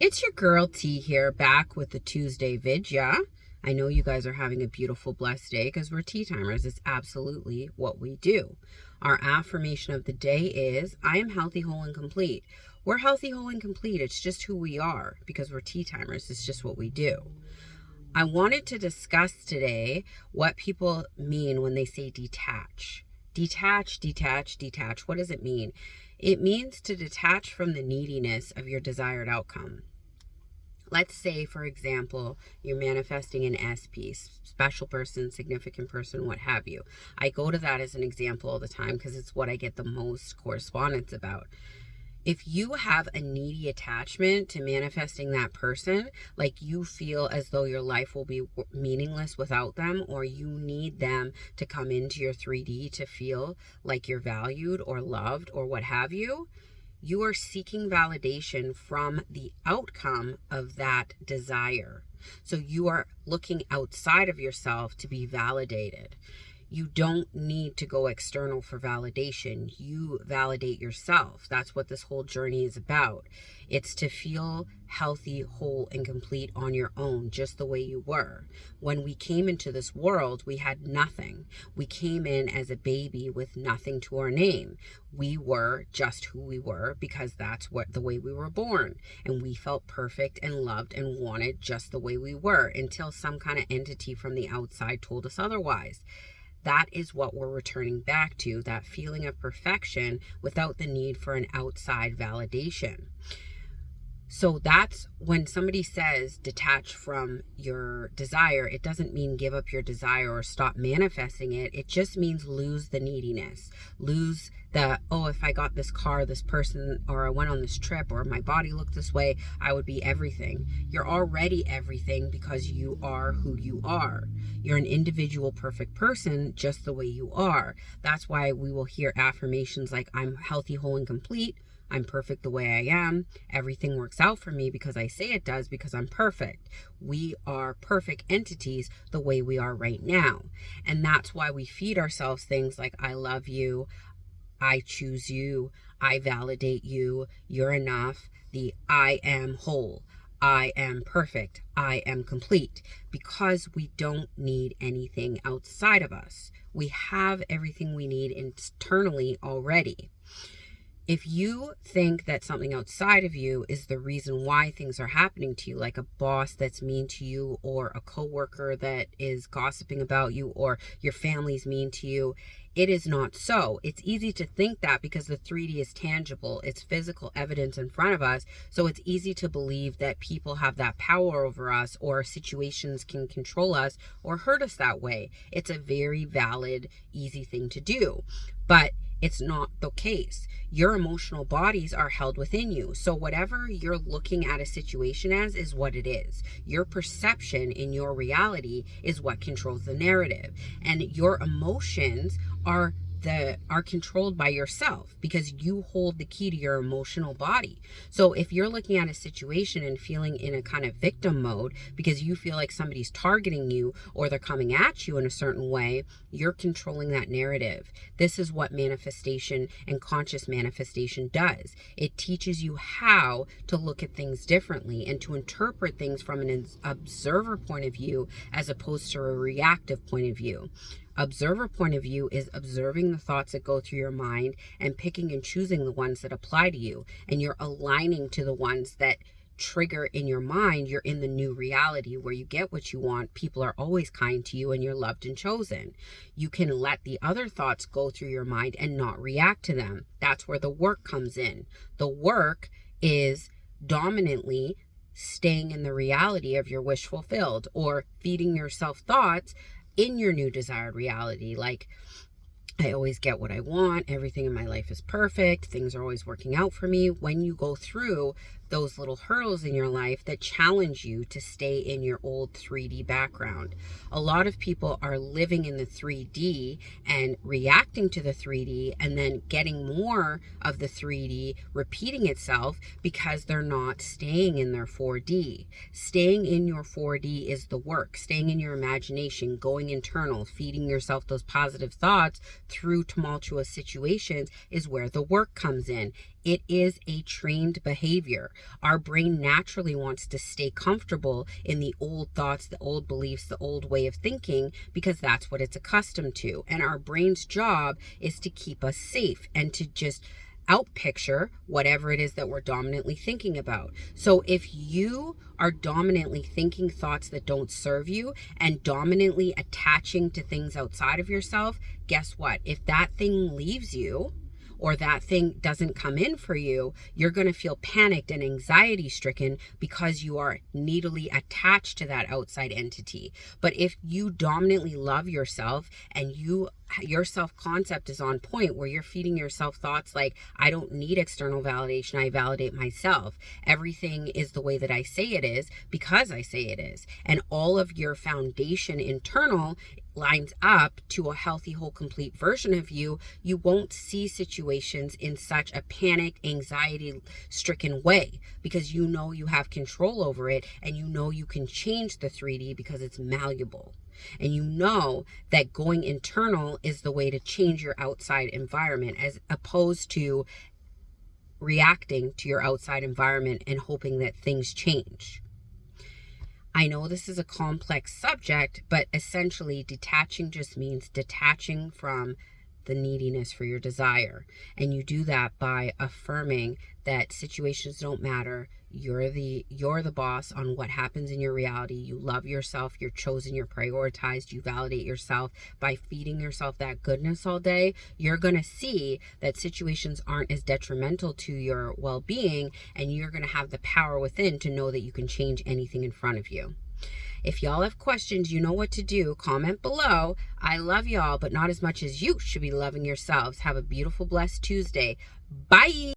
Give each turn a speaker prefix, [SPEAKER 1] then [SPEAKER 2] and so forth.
[SPEAKER 1] It's your girl T here, back with the Tuesday vid. Yeah, I know you guys are having a beautiful, blessed day because we're tea timers. It's absolutely what we do. Our affirmation of the day is, I am healthy, whole, and complete. We're healthy, whole, and complete. It's just who we are because we're tea timers. It's just what we do. I wanted to discuss today what people mean when they say detach. Detach, detach, detach. What does it mean? It means to detach from the neediness of your desired outcome. Let's say, for example, you're manifesting an SP, special person, significant person, what have you. I go to that as an example all the time because it's what I get the most correspondence about. If you have a needy attachment to manifesting that person, like you feel as though your life will be meaningless without them, or you need them to come into your 3D to feel like you're valued or loved or what have you, you are seeking validation from the outcome of that desire. So you are looking outside of yourself to be validated. You don't need to go external for validation. You validate yourself. That's what this whole journey is about. It's to feel healthy, whole, and complete on your own, just the way you were. When we came into this world, we had nothing. We came in as a baby with nothing to our name. We were just who we were because that's what the way we were born. And we felt perfect and loved and wanted just the way we were until some kind of entity from the outside told us otherwise. That is what we're returning back to, that feeling of perfection without the need for an outside validation. So that's when somebody says detach from your desire, it doesn't mean give up your desire or stop manifesting it. It just means lose the neediness, lose the, oh, if I got this car, this person, or I went on this trip, or my body looked this way, I would be everything. You're already everything because you are who you are. You're an individual, perfect person just the way you are. That's why we will hear affirmations like, I'm healthy, whole, and complete. I'm perfect the way I am. Everything works out for me because I say it does because I'm perfect. We are perfect entities the way we are right now. And that's why we feed ourselves things like, I love you, I choose you, I validate you, you're enough, the I am whole, I am perfect, I am complete, because we don't need anything outside of us. We have everything we need internally already. If you think that something outside of you is the reason why things are happening to you, like a boss that's mean to you, or a coworker that is gossiping about you, or your family's mean to you, it is not so. It's easy to think that because the 3D is tangible. It's physical evidence in front of us. So it's easy to believe that people have that power over us, or situations can control us or hurt us that way. It's a very valid, easy thing to do. But it's not the case. Your emotional bodies are held within you. So whatever you're looking at a situation as is what it is. Your perception in your reality is what controls the narrative. And your emotions are controlled by yourself because you hold the key to your emotional body. So if you're looking at a situation and feeling in a kind of victim mode because you feel like somebody's targeting you or they're coming at you in a certain way, you're controlling that narrative. This is what manifestation and conscious manifestation does. It teaches you how to look at things differently and to interpret things from an observer point of view as opposed to a reactive point of view. Observer point of view is observing the thoughts that go through your mind and picking and choosing the ones that apply to you. And you're aligning to the ones that trigger in your mind. You're in the new reality where you get what you want. People are always kind to you and you're loved and chosen. You can let the other thoughts go through your mind and not react to them. That's where the work comes in. The work is dominantly staying in the reality of your wish fulfilled, or feeding yourself thoughts in your new desired reality, like, I always get what I want, everything in my life is perfect, things are always working out for me. When you go through those little hurdles in your life that challenge you to stay in your old 3D background. A lot of people are living in the 3D and reacting to the 3D and then getting more of the 3D repeating itself because they're not staying in their 4D. Staying in your 4D is the work. Staying in your imagination, going internal, feeding yourself those positive thoughts through tumultuous situations is where the work comes in. It is a trained behavior. Our brain naturally wants to stay comfortable in the old thoughts, the old beliefs, the old way of thinking, because that's what it's accustomed to. And our brain's job is to keep us safe and to just outpicture whatever it is that we're dominantly thinking about. So if you are dominantly thinking thoughts that don't serve you and dominantly attaching to things outside of yourself, guess what? If that thing leaves you, or that thing doesn't come in for you, you're going to feel panicked and anxiety stricken because you are needily attached to that outside entity. But if you dominantly love yourself and your self-concept is on point, where you're feeding yourself thoughts like, I don't need external validation, I validate myself. Everything is the way that I say it is because I say it is. And all of your foundation internal lines up to a healthy, whole, complete version of you, you won't see situations in such a panic, anxiety-stricken way, because you know you have control over it, and you know you can change the 3D because it's malleable. And you know that going internal is the way to change your outside environment, as opposed to reacting to your outside environment and hoping that things change. I know this is a complex subject, but essentially detaching just means detaching from the neediness for your desire. And you do that by affirming that situations don't matter. You're the boss on what happens in your reality. You love yourself, you're chosen, you're prioritized, you validate yourself. By feeding yourself that goodness all day, you're going to see that situations aren't as detrimental to your well-being, and you're going to have the power within to know that you can change anything in front of you. If y'all have questions, you know what to do. Comment below. I love y'all, but not as much as you should be loving yourselves. Have a beautiful, blessed Tuesday. Bye.